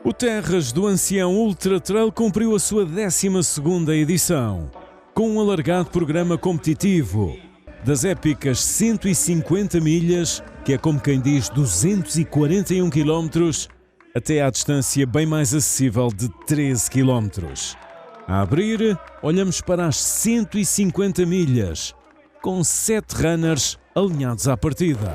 O Terras do Ancião Ultra Trail cumpriu a sua 12ª edição, com um alargado programa competitivo, das épicas 150 milhas, que é como quem diz 241 km, até à distância bem mais acessível de 13 km. A abrir, olhamos para as 150 milhas, com 7 runners alinhados à partida.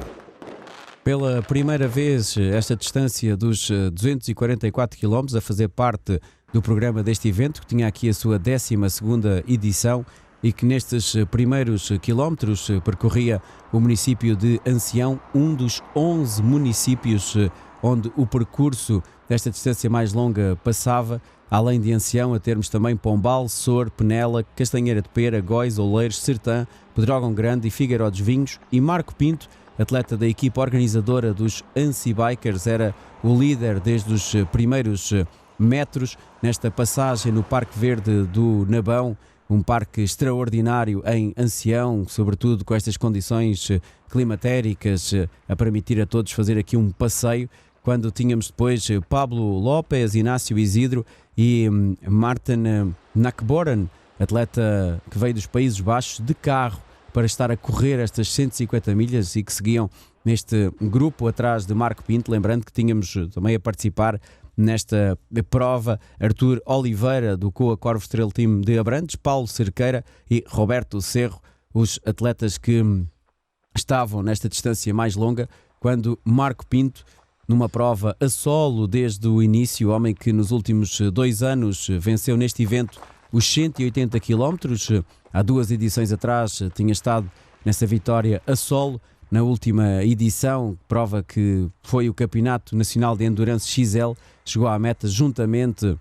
Pela primeira vez, esta distância dos 244 km a fazer parte do programa deste evento, que tinha aqui a sua 12ª edição e que nestes primeiros quilómetros percorria o município de Ancião, um dos 11 municípios onde o percurso desta distância mais longa passava, além de Ancião, a termos também Pombal, Sor, Penela, Castanheira de Pera, Góis, Oleiros, Sertã, Pedrógão Grande e Figueiró dos Vinhos, e Marco Pinto, atleta da equipa organizadora dos Ansi Bikers, era o líder desde os primeiros metros nesta passagem no Parque Verde do Nabão, um parque extraordinário em Ancião, sobretudo com estas condições climatéricas a permitir a todos fazer aqui um passeio, quando tínhamos depois Pablo Lopes, Inácio Isidro e Martin Nakboran, atleta que veio dos Países Baixos de carro para estar a correr estas 150 milhas e que seguiam neste grupo atrás de Marco Pinto. Lembrando que tínhamos também a participar nesta prova Artur Oliveira do Coa Corvos Trail Team de Abrantes, Paulo Cerqueira e Roberto Cerro, os atletas que estavam nesta distância mais longa, quando Marco Pinto, numa prova a solo desde o início, homem que nos últimos 2 anos venceu neste evento os 180 km, há 2 edições atrás tinha estado nessa vitória a solo, na última edição, prova que foi o Campeonato Nacional de Endurance XL, chegou à meta juntamente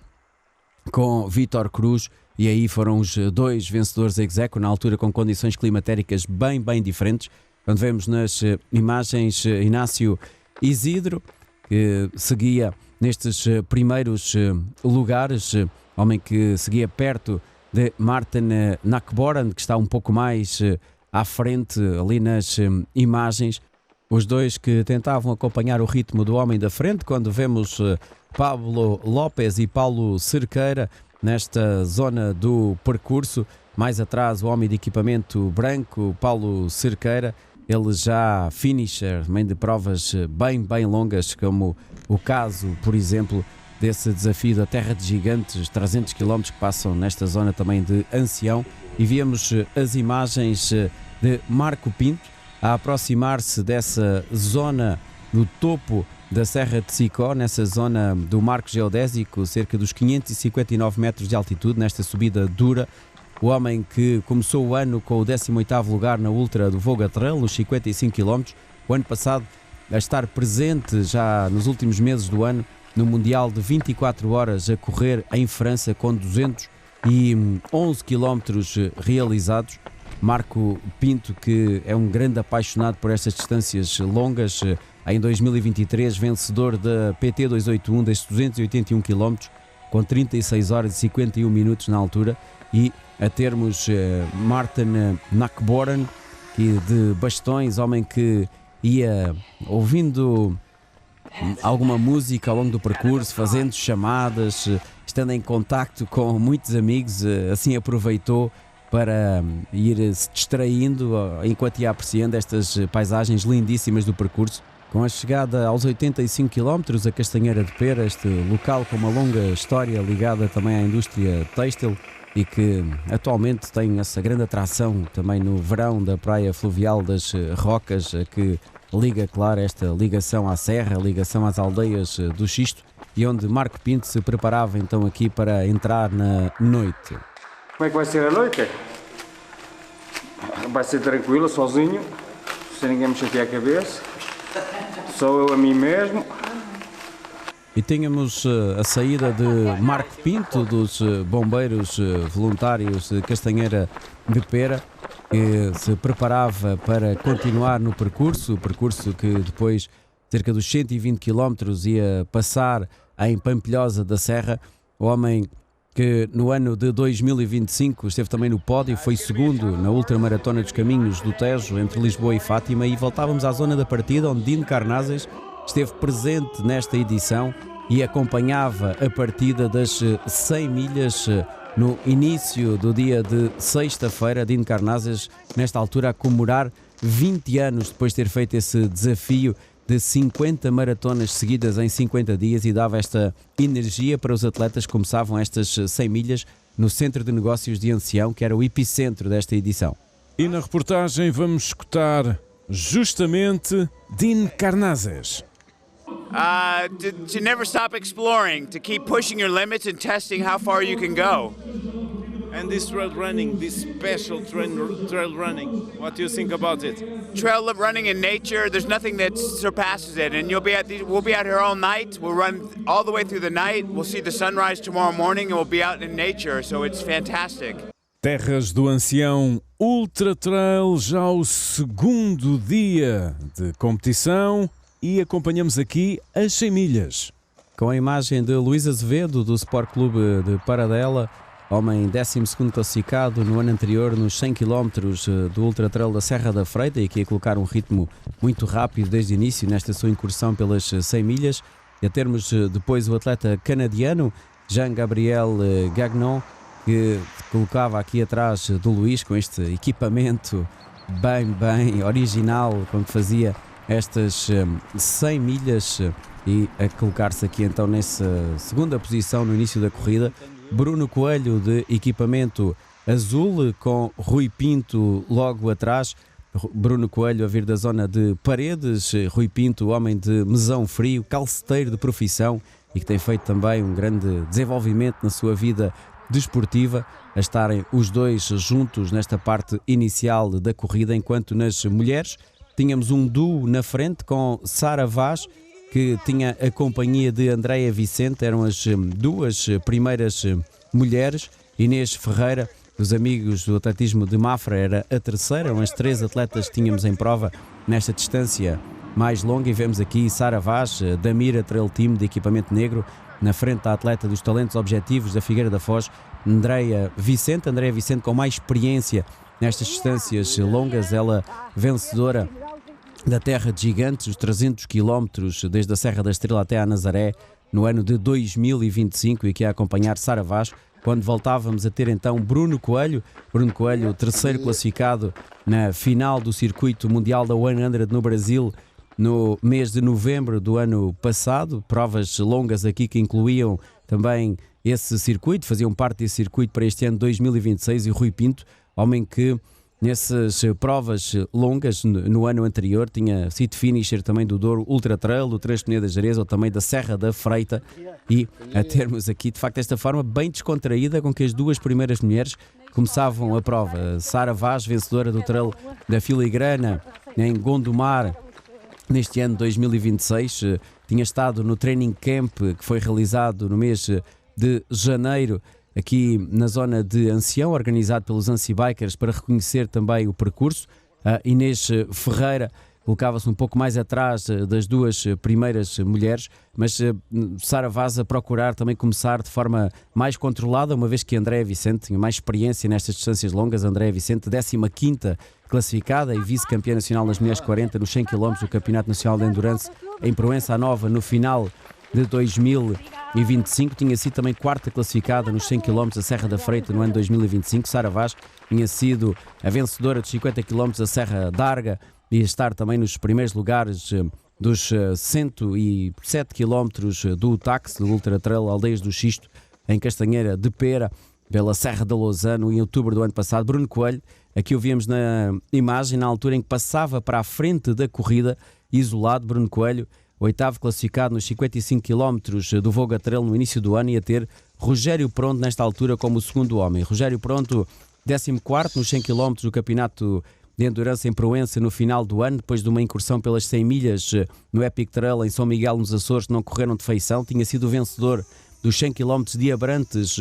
com Vítor Cruz, e aí foram os 2 vencedores ex aequo, na altura com condições climatéricas bem diferentes, onde vemos nas imagens Inácio Isidro, que seguia nestes primeiros lugares, homem que seguia perto de Martin Nakboran, que está um pouco mais à frente ali nas imagens. Os 2 que tentavam acompanhar o ritmo do homem da frente, quando vemos Pablo Lopes e Paulo Cerqueira nesta zona do percurso. Mais atrás o homem de equipamento branco, Paulo Cerqueira, ele já finisher, também de provas bem longas, como o caso, por exemplo, desse desafio da Terra de Gigantes, 300 km que passam nesta zona também de Ancião, e víamos as imagens de Marco Pinto a aproximar-se dessa zona no topo da Serra de Sicó, nessa zona do marco geodésico, cerca dos 559 metros de altitude, nesta subida dura. O homem que começou o ano com o 18º lugar na Ultra do Voga Trail, os 55 km, o ano passado a estar presente já nos últimos meses do ano no Mundial de 24 horas a correr em França, com 211 km realizados. Marco Pinto, que é um grande apaixonado por estas distâncias longas, em 2023 vencedor da PT 281 destes 281 km, com 36 horas e 51 minutos na altura, e a termos Martin Nakboran, que de bastões, homem que ia ouvindo alguma música ao longo do percurso, fazendo chamadas, estando em contacto com muitos amigos, assim aproveitou para ir se distraindo enquanto ia apreciando estas paisagens lindíssimas do percurso. Com a chegada aos 85 km a Castanheira de Pera, este local com uma longa história ligada também à indústria têxtil e que atualmente tem essa grande atração também no verão da praia fluvial das Rocas, que liga, claro, esta ligação à serra, ligação às aldeias do Xisto, e onde Marco Pinto se preparava então aqui para entrar na noite. Como é que vai ser a noite? Vai ser tranquila, sozinho, sem ninguém me chatear a cabeça, sou eu a mim mesmo. E tínhamos a saída de Marco Pinto, dos bombeiros voluntários de Castanheira de Pera, que se preparava para continuar no percurso, o percurso que depois, cerca dos 120 km, ia passar em Pampilhosa da Serra. O homem que no ano de 2025 esteve também no pódio, foi segundo na Ultramaratona dos Caminhos do Tejo, entre Lisboa e Fátima, e voltávamos à zona da partida, onde Dino Carnazes esteve presente nesta edição, e acompanhava a partida das 100 milhas no início do dia de sexta-feira. Dino Karnazes, nesta altura, a comemorar 20 anos depois de ter feito esse desafio de 50 maratonas seguidas em 50 dias, e dava esta energia para os atletas que começavam estas 100 milhas no Centro de Negócios de Ancião, que era o epicentro desta edição. E na reportagem vamos escutar justamente Dino Karnazes. To never stop exploring, to keep pushing your limits and testing how far you can go. And this trail running, this special trail running, what do you think about it? Trail running in nature, there's nothing that surpasses it. And we'll be out here all night. We'll run all the way through the night. We'll see the sunrise tomorrow morning, and we'll be out in nature. So it's fantastic. Terras do Ancião Ultra Trail, já o segundo dia de competição, e acompanhamos aqui as 100 milhas. Com a imagem de Luís Azevedo, do Sport Clube de Paradela, homem 12º classificado no ano anterior nos 100 km do Ultra Trail da Serra da Freita, e aqui a colocar um ritmo muito rápido desde o início nesta sua incursão pelas 100 milhas. E a termos depois o atleta canadiano Jean-Gabriel Gagnon, que colocava aqui atrás do Luís com este equipamento bem original com que fazia estas 100 milhas, e a colocar-se aqui então nessa segunda posição no início da corrida. Bruno Coelho, de equipamento azul, com Rui Pinto logo atrás. Bruno Coelho a vir da zona de Paredes, Rui Pinto, homem de mesão frio, calceteiro de profissão e que tem feito também um grande desenvolvimento na sua vida desportiva, a estarem os dois juntos nesta parte inicial da corrida. Enquanto nas mulheres tínhamos um duo na frente com Sara Vaz, que tinha a companhia de Andréia Vicente. Eram as duas primeiras mulheres. Inês Ferreira, dos amigos do atletismo de Mafra, era a terceira. Eram as 3 atletas que tínhamos em prova nesta distância mais longa, e vemos aqui Sara Vaz, da Mira Trail Team, de equipamento negro, na frente da atleta dos talentos objetivos da Figueira da Foz, Andréia Vicente com mais experiência nestas distâncias longas, ela vencedora da Terra de Gigantes, os 300 km desde a Serra da Estrela até a Nazaré, no ano de 2025, e aqui a acompanhar Sara Vaz, quando voltávamos a ter então Bruno Coelho, terceiro classificado na final do circuito mundial da 100 no Brasil, no mês de novembro do ano passado. Provas longas aqui que incluíam também esse circuito, faziam parte desse circuito para este ano 2026, e Rui Pinto, homem que nessas provas longas no ano anterior tinha sido finisher também do Douro Ultra Trail, do Transpeneda Jerez ou também da Serra da Freita, e a termos aqui de facto esta forma bem descontraída com que as duas primeiras mulheres começavam a prova. Sara Vaz, vencedora do Trail da Filigrana em Gondomar neste ano 2026, tinha estado no training camp que foi realizado no mês de janeiro aqui na zona de Ancião, organizado pelos Anci Bikers, para reconhecer também o percurso. A Inês Ferreira colocava-se um pouco mais atrás das duas primeiras mulheres, mas Sara Vaz a procurar também começar de forma mais controlada, uma vez que Andréia Vicente tinha mais experiência nestas distâncias longas. Andréia Vicente, 15ª classificada e vice-campeã nacional nas mulheres 40 nos 100 km do Campeonato Nacional de Endurance em Proença Nova no final de 2025, tinha sido também 4ª classificada nos 100 km da Serra da Freita no ano 2025. Sara Vaz tinha sido a vencedora dos 50 km da Serra d'Arga e estar também nos primeiros lugares dos 107 km do TAX, do Ultra Trail Aldeias do Xisto, em Castanheira de Pera, pela Serra da Lousano, em outubro do ano passado. Bruno Coelho, aqui o víamos na imagem, na altura em que passava para a frente da corrida, isolado. Bruno Coelho, 8º classificado nos 55 km do Voga Trail no início do ano, e a ter Rogério Pronto nesta altura como o segundo homem. Rogério Pronto, 14º nos 100 km do Campeonato de Endurance em Proença no final do ano, depois de uma incursão pelas 100 milhas no Epic Trail em São Miguel nos Açores, que não correram de feição. Tinha sido o vencedor dos 100 km de Abrantes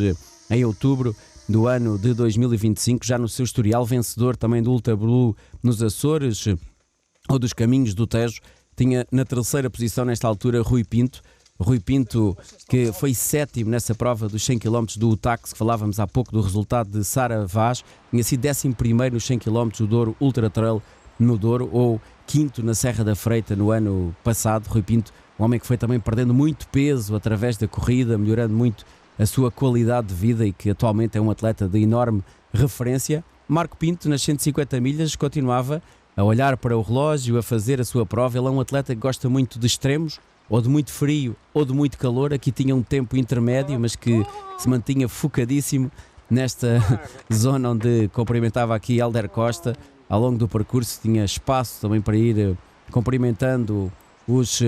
em outubro do ano de 2025, já no seu historial, vencedor também do Ultra Blue nos Açores ou dos Caminhos do Tejo. Tinha na terceira posição nesta altura Rui Pinto, que foi 7º nessa prova dos 100 km do UTAX, que falávamos há pouco do resultado de Sara Vaz. Tinha sido 11º nos 100 km do Douro Ultra Trail no Douro, ou 5º na Serra da Freita no ano passado. Rui Pinto, um homem que foi também perdendo muito peso através da corrida, melhorando muito a sua qualidade de vida e que atualmente é um atleta de enorme referência. Marco Pinto, nas 150 milhas, continuava a olhar para o relógio, a fazer a sua prova. Ele é um atleta que gosta muito de extremos, ou de muito frio ou de muito calor. Aqui tinha um tempo intermédio, mas que se mantinha focadíssimo nesta zona onde cumprimentava aqui Hélder Costa. Ao longo do percurso tinha espaço também para ir cumprimentando os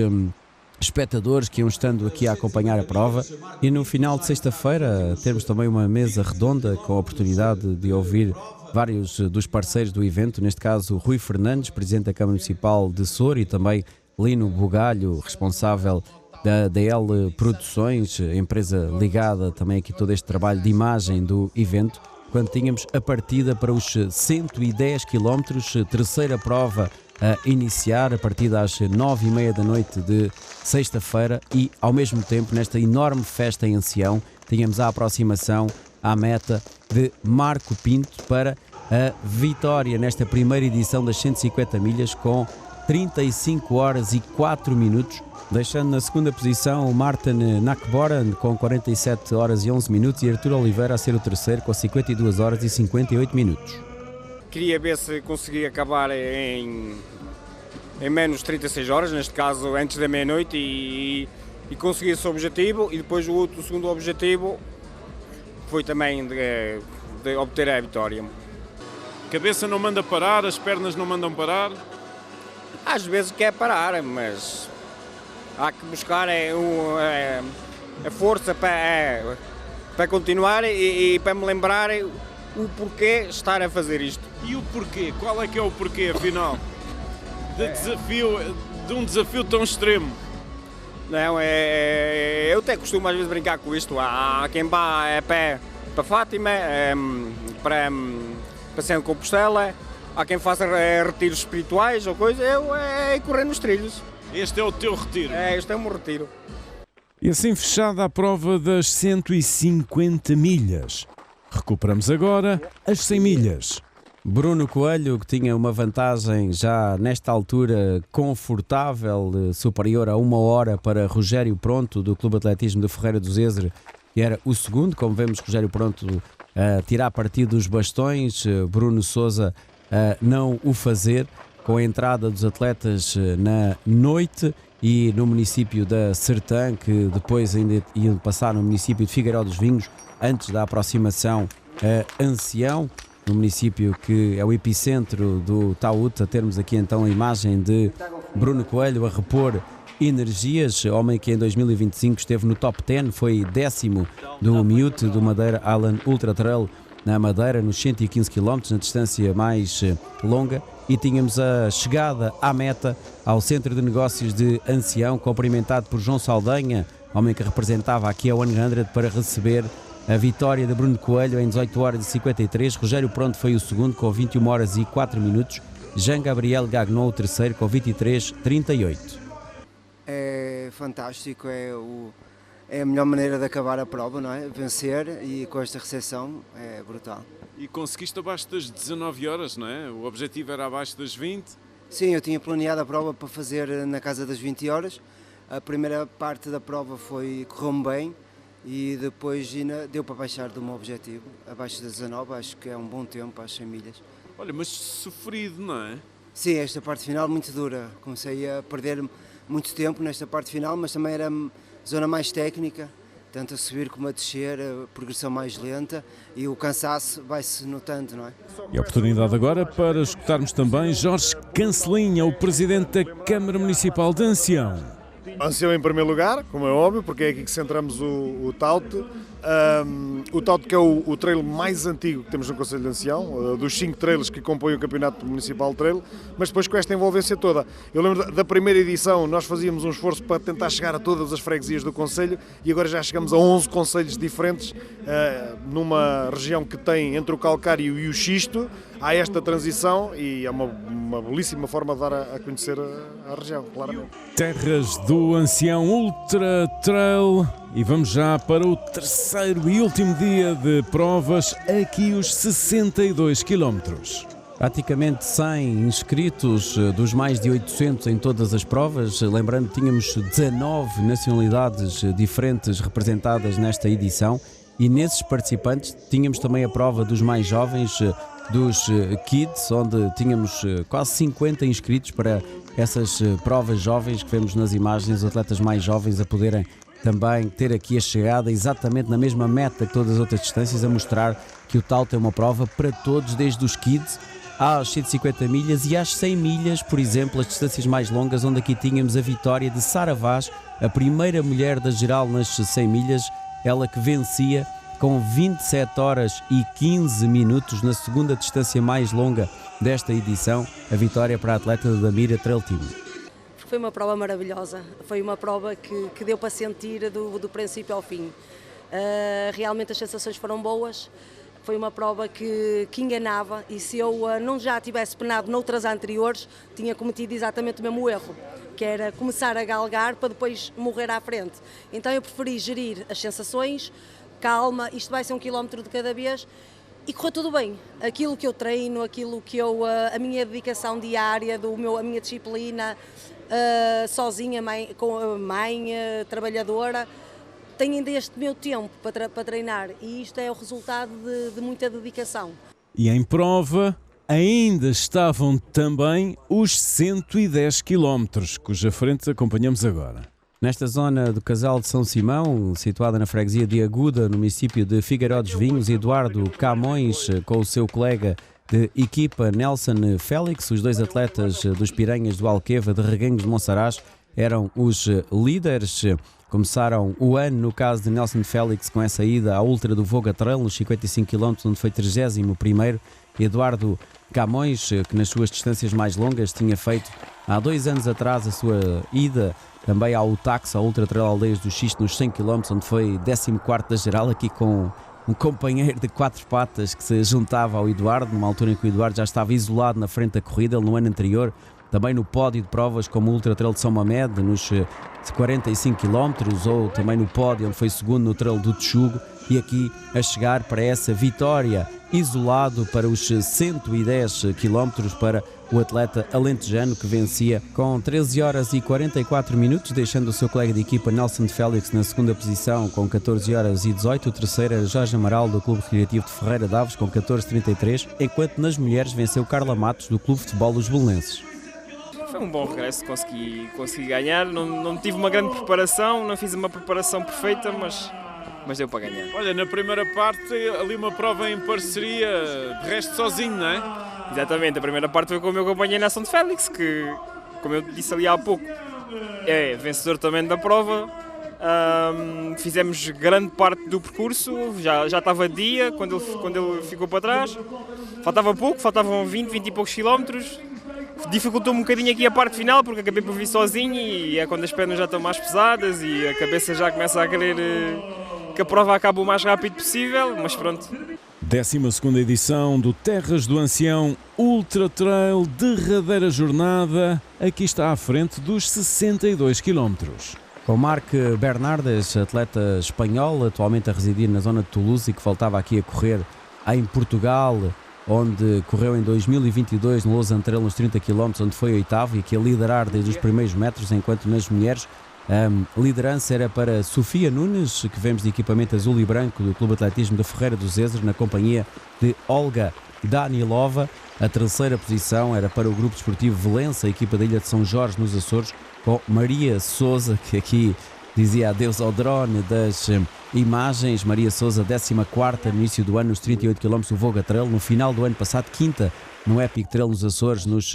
espectadores que iam estando aqui a acompanhar a prova. E no final de sexta-feira temos também uma mesa redonda com a oportunidade de ouvir vários dos parceiros do evento, neste caso Rui Fernandes, presidente da Câmara Municipal de Sor, e também Lino Bugalho, responsável da DL Produções, empresa ligada também aqui todo este trabalho de imagem do evento, quando tínhamos a partida para os 110 km, terceira prova a iniciar a partir das 9h30 da noite de sexta-feira, e ao mesmo tempo nesta enorme festa em Ancião tínhamos a aproximação à meta de Marco Pinto para a vitória nesta primeira edição das 150 milhas com 35 horas e 4 minutos, deixando na segunda posição o Martin Nakboran com 47 horas e 11 minutos e Artur Oliveira a ser o terceiro com 52 horas e 58 minutos. Queria ver se conseguia acabar em menos 36 horas, neste caso antes da meia-noite, e consegui esse objetivo. E depois o segundo objetivo foi também de obter a vitória. A cabeça não manda parar, as pernas não mandam parar. Às vezes quer parar, mas há que buscar a força para continuar e para me lembrar o porquê estar a fazer isto. E o porquê? Qual é que é o porquê, afinal? De um desafio tão extremo? Não, eu até costumo às vezes brincar com isto. Há quem vá a pé para Fátima, para Santo Compostela, há quem faça retiros espirituais ou coisa, eu é correr nos trilhos. Este é o teu retiro? Este é o meu retiro. E assim fechada a prova das 150 milhas. Recuperamos agora as 100 milhas. Bruno Coelho, que tinha uma vantagem já nesta altura confortável, superior a 1 hora para Rogério Pronto, do Clube Atletismo de Ferreira do Zezer, que era o segundo. Como vemos, Rogério Pronto a tirar partido dos bastões, Bruno Sousa a não o fazer, com a entrada dos atletas na noite e no município da Sertã, que depois ainda iam passar no município de Figueiró dos Vinhos, antes da aproximação a Ancião, no município que é o epicentro do Taúte. A termos aqui então a imagem de Bruno Coelho a repor energias, homem que em 2025 esteve no top 10, foi 10º do Miúte do Madeira Island Ultra Trail na Madeira, nos 115 km, na distância mais longa. E tínhamos a chegada à meta ao Centro de Negócios de Ancião, cumprimentado por João Saldanha, homem que representava aqui a 100 para receber a vitória de Bruno Coelho em 18 horas e 53. Rogério Pronto foi o segundo com 21 horas e 4 minutos. Jean-Gabriel Gagnon o terceiro com 23:38. É fantástico, é a melhor maneira de acabar a prova, não é? Vencer, e com esta recepção é brutal. E conseguiste abaixo das 19 horas, não é? O objetivo era abaixo das 20. Sim, eu tinha planeado a prova para fazer na casa das 20 horas. A primeira parte da prova correu-me bem e depois deu para baixar do meu objetivo, abaixo das 19, acho que é um bom tempo, às 100 milhas. Olha, mas sofrido, não é? Sim, esta parte final muito dura. Comecei a perder muito tempo nesta parte final, mas também era zona mais técnica, tanto a subir como a descer, a progressão mais lenta, e o cansaço vai-se notando, não é? E a oportunidade agora para escutarmos também Jorge Cancelinha, o presidente da Câmara Municipal de Ancião. Ancião em primeiro lugar, como é óbvio, porque é aqui que centramos o Taute. O Taute, que é o trail mais antigo que temos no Concelho de Ancião, dos 5 trails que compõem o Campeonato Municipal de Trail, mas depois com esta envolvência toda. Eu lembro da primeira edição, nós fazíamos um esforço para tentar chegar a todas as freguesias do Concelho, e agora já chegamos a 11 concelhos diferentes, numa região que tem entre o calcário e o xisto. Há esta transição e é uma belíssima forma de dar a conhecer a região, claramente. Terras do Ancião Ultra Trail, e vamos já para o terceiro e último dia de provas, aqui os 62 km. Praticamente 100 inscritos dos mais de 800 em todas as provas. Lembrando, tínhamos 19 nacionalidades diferentes representadas nesta edição e nesses participantes tínhamos também a prova dos mais jovens, dos Kids, onde tínhamos quase 50 inscritos para essas provas jovens que vemos nas imagens, os atletas mais jovens a poderem também ter aqui a chegada exatamente na mesma meta que todas as outras distâncias, a mostrar que o Taut é uma prova para todos, desde os Kids às 150 milhas e às 100 milhas, por exemplo, as distâncias mais longas, onde aqui tínhamos a vitória de Sara Vaz, a primeira mulher da geral nas 100 milhas, ela que vencia com 27 horas e 15 minutos na segunda distância mais longa desta edição, a vitória para a atleta da Mira Trail Team. Foi uma prova maravilhosa, foi uma prova que deu para sentir do princípio ao fim. Realmente as sensações foram boas. Foi uma prova que enganava e se eu não já tivesse penado noutras anteriores, tinha cometido exatamente o mesmo erro, que era começar a galgar para depois morrer à frente. Então eu preferi gerir as sensações, calma, isto vai ser 1 quilómetro de cada vez e correu tudo bem. Aquilo que eu treino, aquilo que a minha dedicação diária, a minha disciplina, sozinha, mãe trabalhadora, tenho ainda este meu tempo para treinar e isto é o resultado de muita dedicação. E em prova ainda estavam também os 110 km, cuja frente acompanhamos agora. Nesta zona do Casal de São Simão, situada na freguesia de Aguda, no município de Figueiró dos Vinhos, Eduardo Camões, com o seu colega de equipa Nelson Félix, os dois atletas dos Piranhas do Alqueva de Reguengos de Monsaraz, eram os líderes. Começaram o ano, no caso de Nelson Félix, com essa ida à Ultra do Voga Trail, nos 55 km, onde foi 31º. Eduardo Camões, que nas suas distâncias mais longas tinha feito há 2 anos atrás a sua ida também ao Utax, à Ultra Trail Aldeias do Xisto, nos 100 km, onde foi 14º da geral, aqui com um companheiro de 4 patas que se juntava ao Eduardo, numa altura em que o Eduardo já estava isolado na frente da corrida. Ele no ano anterior também no pódio de provas como o Ultra Trail de São Mamed, nos 45 km, ou também no pódio onde foi segundo no Trail do Texugo, e aqui a chegar para essa vitória, isolado para os 110 km para o atleta alentejano, que vencia com 13 horas e 44 minutos, deixando o seu colega de equipa Nelson Félix na segunda posição com 14 horas e 18, o terceiro era Jorge Amaral do Clube Recreativo de Ferreira de Aves com 14,33, enquanto nas mulheres venceu Carla Matos do Clube de Futebol dos Belenenses. Foi um bom regresso, consegui ganhar, não tive uma grande preparação, não fiz uma preparação perfeita, mas deu para ganhar. Olha, na primeira parte, ali uma prova em parceria, de resto sozinho, não é? Exatamente, a primeira parte foi com o meu companheiro Nelson Félix, que, como eu disse ali há pouco, é vencedor também da prova. Fizemos grande parte do percurso, já estava dia quando ele ficou para trás. Faltava pouco, faltavam 20 e poucos quilómetros. Dificultou um bocadinho aqui a parte final, porque acabei por vir sozinho e é quando as pernas já estão mais pesadas e a cabeça já começa a querer que a prova acabe o mais rápido possível, mas pronto. 12ª edição do Terras do Ancião Ultra Trail, derradeira jornada, aqui está à frente dos 62 km. Com Marc Bernardes, atleta espanhol, atualmente a residir na zona de Toulouse e que voltava aqui a correr em Portugal, onde correu em 2022 no Lausanne Trail nos 30 km, onde foi oitavo e que a liderar desde os primeiros metros, enquanto nas mulheres a liderança era para Sofia Nunes, que vemos de equipamento azul e branco do Clube Atletismo da Ferreira do Zezer, na companhia de Olga Danilova. A terceira posição era para o Grupo Desportivo Valença, a equipa da Ilha de São Jorge, nos Açores, com Maria Sousa, que aqui dizia adeus ao drone das imagens. Maria Sousa, 14ª no início do ano, nos 38 km do Voga Trail. No final do ano passado, 5ª no Epic Trail nos Açores, nos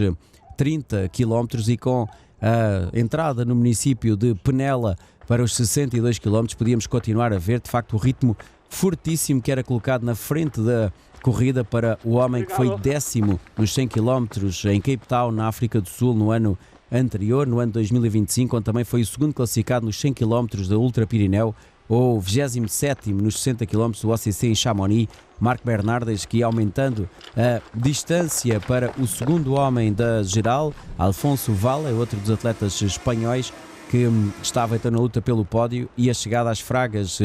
30 km, e com a entrada no município de Penela para os 62 km, podíamos continuar a ver, de facto, o ritmo fortíssimo que era colocado na frente da corrida para o homem que foi 10º nos 100 km em Cape Town, na África do Sul, no ano anterior, no ano 2025, onde também foi o segundo classificado nos 100 km da Ultra Pirineu, ou 27º nos 60 km do OCC em Chamonix. Marc Bernardes, que ia aumentando a distância para o segundo homem da geral, Alfonso Valla, outro dos atletas espanhóis que estava então na luta pelo pódio, e a chegada às Fragas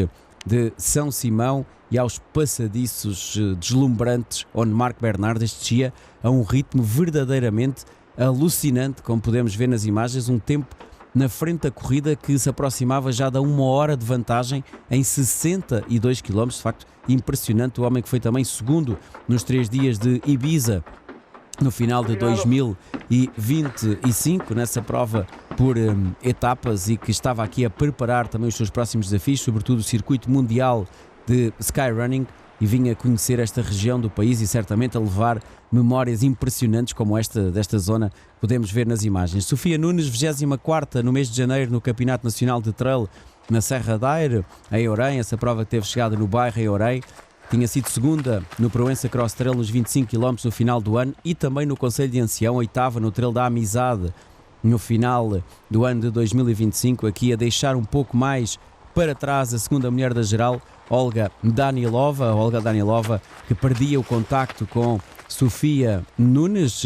de São Simão e aos passadiços deslumbrantes, onde Marc Bernardes descia a um ritmo verdadeiramente alucinante, como podemos ver nas imagens, um tempo na frente da corrida que se aproximava já da 1 hora de vantagem em 62 km, de facto impressionante. O homem que foi também segundo nos 3 dias de Ibiza no final de 2025, nessa prova por etapas, e que estava aqui a preparar também os seus próximos desafios, sobretudo o circuito mundial de Skyrunning, e vinha conhecer esta região do país e certamente a levar memórias impressionantes como esta desta zona, podemos ver nas imagens. Sofia Nunes, 24ª no mês de janeiro no Campeonato Nacional de Trail na Serra da Aire, em Orem, essa prova que teve chegada no bairro em Orem. Tinha sido segunda no Proença Cross Trail nos 25 km no final do ano e também no Conselho de Ancião, 8ª no Trail da Amizade no final do ano de 2025, aqui a deixar um pouco mais para trás a segunda mulher da geral, Olga Danilova, que perdia o contacto com Sofia Nunes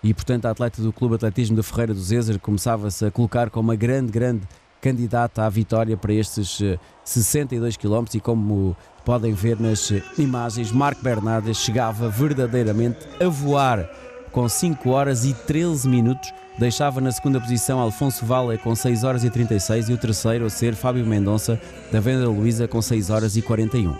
e, portanto, a atleta do Clube Atletismo de Ferreira do Zezer começava-se a colocar como uma grande candidata à vitória para estes 62 km e, como podem ver nas imagens, Marc Bernardes chegava verdadeiramente a voar com 5 horas e 13 minutos, deixava na segunda posição Alfonso Vale com 6 horas e 36 e o terceiro a ser Fábio Mendonça da Venda Luísa com 6 horas e 41.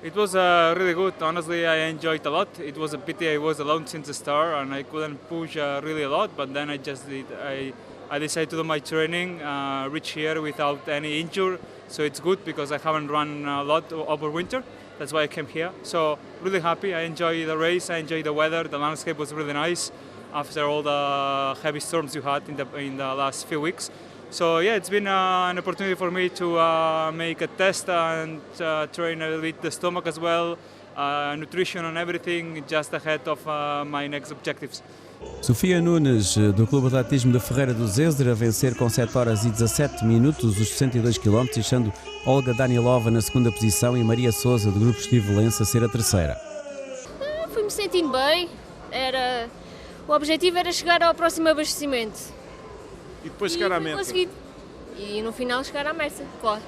It was really good. Honestly, I enjoyed a lot. It was a pity I was alone since the start and I couldn't push really a lot, but then I decided to do my training, reach here without any injury, so it's good because I haven't run a lot over winter. That's why I came here. So really happy. I enjoy the race. I enjoy the weather. The landscape was really nice after all the heavy storms you had in the last few weeks. So yeah, it's been an opportunity for me to make a test and train a little bit the stomach as well, nutrition and everything, just ahead of my next objectives. Sofia Nunes, do Clube Atletismo de Ferreira do Zezer, a vencer com 7 horas e 17 minutos os 62 km, deixando Olga Danilova na segunda posição e Maria Sousa, do Grupo Estivelense, a ser a terceira. Fui-me sentindo bem, o objetivo era chegar ao próximo abastecimento. E depois chegar à meta. Conseguido. E no final chegar à meta, claro.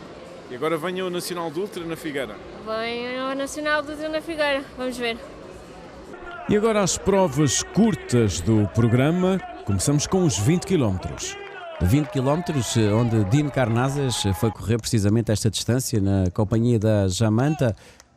E agora venha o Nacional de Ultra na Figueira. Vem o Nacional de Ultra na Figueira, vamos ver. E agora as provas curtas do programa. Começamos com os 20 km. 20 km, onde Dino Carnazes foi correr precisamente esta distância na companhia da Jamanta,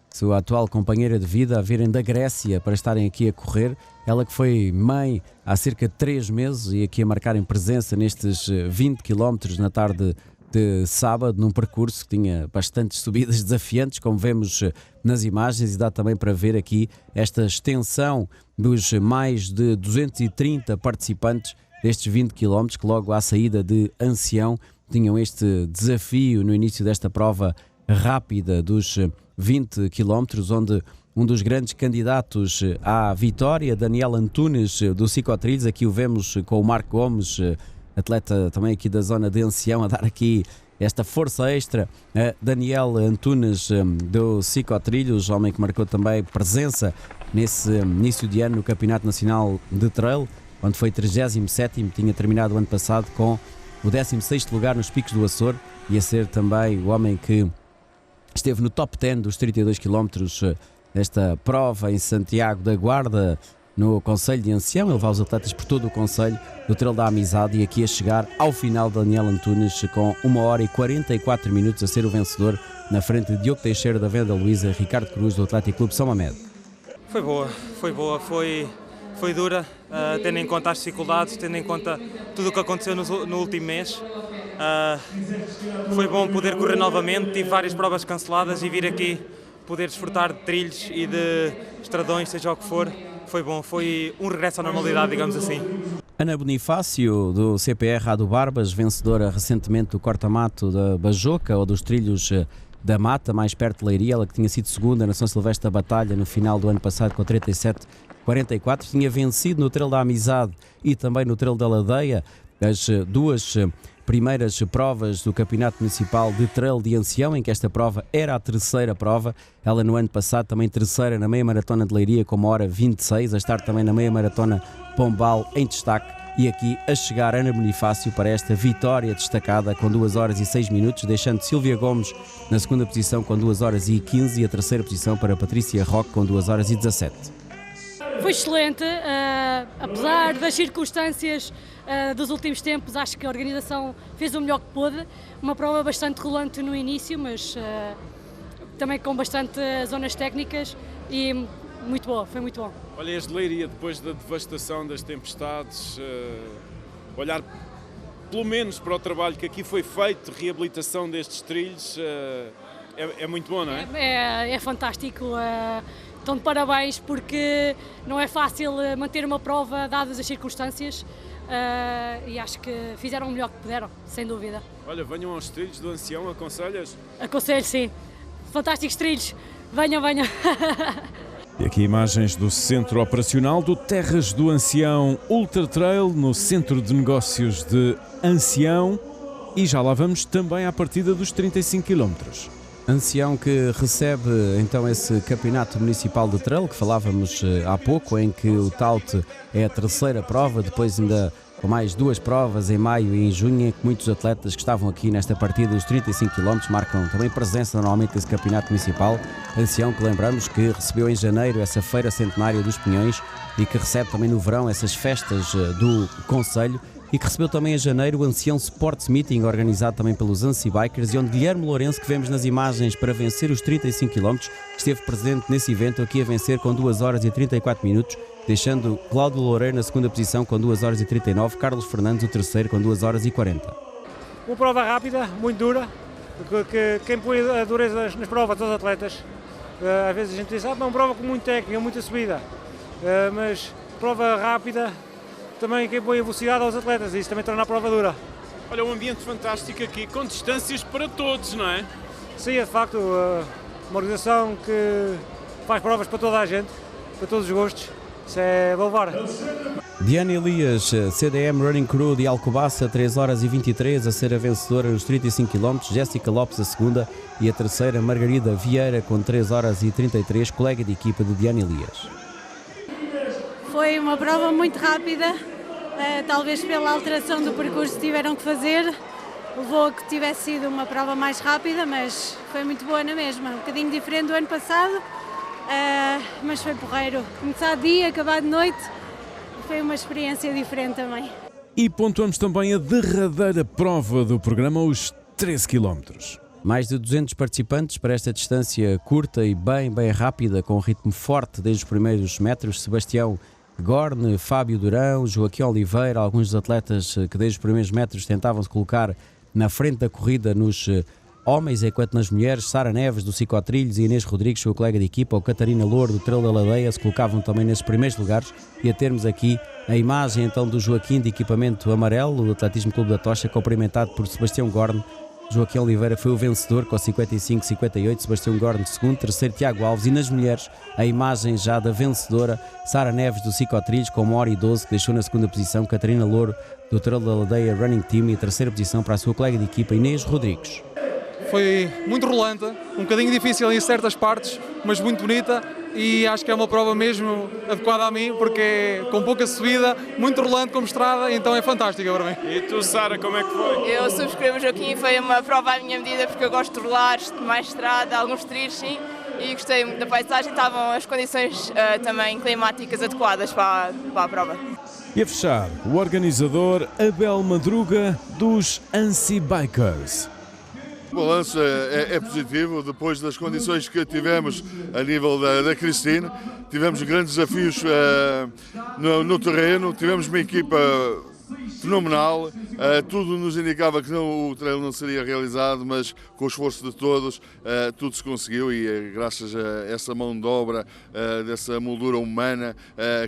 sua atual companheira de vida, a virem da Grécia para estarem aqui a correr. Ela que foi mãe há cerca de 3 meses e aqui a marcarem presença nestes 20 km na tarde de sábado, num percurso que tinha bastantes subidas desafiantes, como vemos nas imagens, e dá também para ver aqui esta extensão dos mais de 230 participantes destes 20 km, que logo à saída de Ancião tinham este desafio no início desta prova rápida dos 20 km, onde um dos grandes candidatos à vitória, Daniel Antunes, do Cicotrilhos, aqui o vemos com o Marco Gomes, atleta também aqui da zona de Ancião, a dar aqui esta força extra a Daniel Antunes, do Cicotrilhos, homem que marcou também presença nesse início de ano no Campeonato Nacional de Trail, onde foi 37º, tinha terminado o ano passado com o 16º lugar nos Picos do Açor, e a ser também o homem que esteve no top 10 dos 32 km desta prova em Santiago da Guarda, no Conselho de Ancião. Ele levava os atletas por todo o Conselho do Trail da Amizade, e aqui a chegar ao final Daniel Antunes com 1 hora e 44 minutos a ser o vencedor, na frente de Diogo Teixeira da Venda Luísa, Ricardo Cruz do Atlético Clube São Mamed. Foi boa, foi dura, tendo em conta as dificuldades, tendo em conta tudo o que aconteceu no último mês. Foi bom poder correr novamente, tive várias provas canceladas e vir aqui poder desfrutar de trilhos e de estradões, seja o que for. Foi bom, foi um regresso à normalidade, digamos assim. Ana Bonifácio, do CPR A do Barbas, vencedora recentemente do corta-mato da Bajoca, ou dos trilhos da Mata, mais perto de Leiria, ela que tinha sido segunda na São Silvestre da Batalha no final do ano passado com 37,44, tinha vencido no Trail da Amizade e também no Trail da Ladeia, as duas primeiras provas do Campeonato Municipal de Trail de Ancião, em que esta prova era a terceira prova. Ela no ano passado também terceira na meia maratona de Leiria com 1 hora 26, a estar também na meia maratona Pombal em destaque e aqui a chegar Ana Bonifácio para esta vitória destacada com 2 horas e 6 minutos, deixando Silvia Gomes na segunda posição com 2 horas e 15 e a terceira posição para Patrícia Roque com 2 horas e 17. Foi excelente, apesar das circunstâncias dos últimos tempos, acho que a organização fez o melhor que pôde. Uma prova bastante rolante no início, mas também com bastante zonas técnicas e muito boa, foi muito bom. Olha, este Leiria, depois da devastação das tempestades, olhar pelo menos para o trabalho que aqui foi feito, reabilitação destes trilhos, é muito bom, não é? É fantástico. Então, de parabéns, porque não é fácil manter uma prova dadas as circunstâncias e acho que fizeram o melhor que puderam, sem dúvida. Olha, venham aos trilhos do Ancião, aconselhas? Aconselho, sim. Fantásticos trilhos. Venham. E aqui imagens do centro operacional do Terras do Ancião Ultra Trail, no centro de negócios de Ancião. E já lá vamos também à partida dos 35 km. Ancião que recebe então esse campeonato municipal de trail que falávamos há pouco, em que o Talte é a terceira prova, depois ainda com mais 2 provas em maio e em junho, em que muitos atletas que estavam aqui nesta partida dos 35 km marcam também presença normalmente nesse campeonato municipal. Ancião, que lembramos que recebeu em janeiro essa feira centenária dos Pinhões e que recebe também no verão essas festas do Conselho, e que recebeu também em janeiro o Ancião Sports Meeting, organizado também pelos Anci Bikers, e onde Guilherme Lourenço, que vemos nas imagens para vencer os 35 km, esteve presente nesse evento, aqui a vencer com 2 horas e 34 minutos, deixando Cláudio Loureiro na segunda posição com 2 horas e 39, Carlos Fernandes o terceiro com 2 horas e 40. Uma prova rápida, muito dura, que quem põe a dureza nas provas dos atletas, às vezes a gente diz, é uma prova com muita técnica, muita subida, mas prova rápida, também quem põe a velocidade aos atletas, e isso também torna a prova dura. Olha, um ambiente fantástico aqui, com distâncias para todos, não é? Sim, é de facto uma organização que faz provas para toda a gente, para todos os gostos, isso é louvar. Diana Elias, CDM Running Crew de Alcobaça, 3 horas e 23, a ser a vencedora nos 35 km, Jéssica Lopes a segunda e a terceira Margarida Vieira com 3 horas e 33, colega de equipa de Diana Elias. Foi uma prova muito rápida, talvez pela alteração do percurso que tiveram que fazer, levou a que tivesse sido uma prova mais rápida, mas foi muito boa na mesma, um bocadinho diferente do ano passado, mas foi porreiro. Começar de dia, acabar de noite, foi uma experiência diferente também. E pontuamos também a derradeira prova do programa, os 13 km. Mais de 200 participantes para esta distância curta e bem rápida, com um ritmo forte desde os primeiros metros. Sebastião Gorne, Fábio Durão, Joaquim Oliveira, alguns dos atletas que desde os primeiros metros tentavam se colocar na frente da corrida nos homens, enquanto nas mulheres, Sara Neves do Cicotrilhos e Inês Rodrigues, sua colega de equipa, ou Catarina Louro do Trail da Ladeia, se colocavam também nesses primeiros lugares. E a termos aqui a imagem então do Joaquim de equipamento amarelo, do Atletismo Clube da Tocha, cumprimentado por Sebastião Gorne. Joaquim Oliveira foi o vencedor com 55-58, Sebastião Gorne segundo, terceiro Tiago Alves, e nas mulheres a imagem já da vencedora Sara Neves do Cicotrilhos com 1 hora e 12, que deixou na segunda posição Catarina Louro do Trail da Ladeia Running Team, e a terceira posição para a sua colega de equipa Inês Rodrigues. Foi muito rolante, um bocadinho difícil em certas partes, mas muito bonita, e acho que é uma prova mesmo adequada a mim, porque é com pouca subida, muito rolante como estrada, então é fantástica para mim. E tu, Sara, como é que foi? Eu subscrevo o Joaquim, foi uma prova à minha medida, porque eu gosto de rolar, mais estrada, alguns trilhos sim, e gostei muito da paisagem, estavam as condições também climáticas adequadas para a prova. E a fechar, o organizador Abel Madruga dos Anci Bikers. O balanço é positivo, depois das condições que tivemos a nível da Cristina. Tivemos grandes desafios no terreno, tivemos uma equipa fenomenal, tudo nos indicava que o trail não seria realizado, mas com o esforço de todos tudo se conseguiu, e graças a essa mão de obra, dessa moldura humana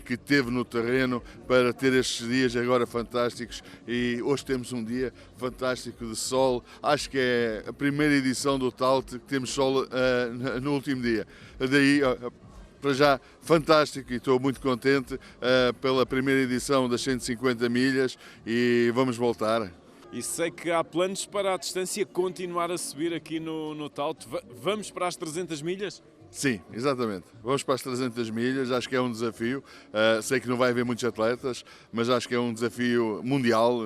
que teve no terreno para ter estes dias agora fantásticos. E hoje temos um dia fantástico de sol, acho que é a primeira edição do Talte que temos sol no último dia. Daí, para já, fantástico, e estou muito contente pela primeira edição das 150 milhas, e vamos voltar. E sei que há planos para a distância continuar a subir aqui no Talte. Vamos para as 300 milhas? Sim, exatamente. Vamos para as 300 milhas, acho que é um desafio. Sei que não vai haver muitos atletas, mas acho que é um desafio mundial.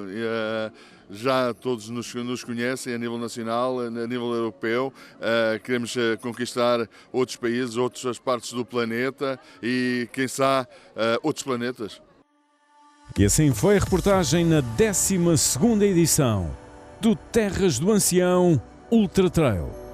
Já todos nos conhecem a nível nacional, a nível europeu. Queremos conquistar outros países, outras partes do planeta e, quem sabe, outros planetas. E assim foi a reportagem na 12ª edição do Terras do Ancião Ultra Trail.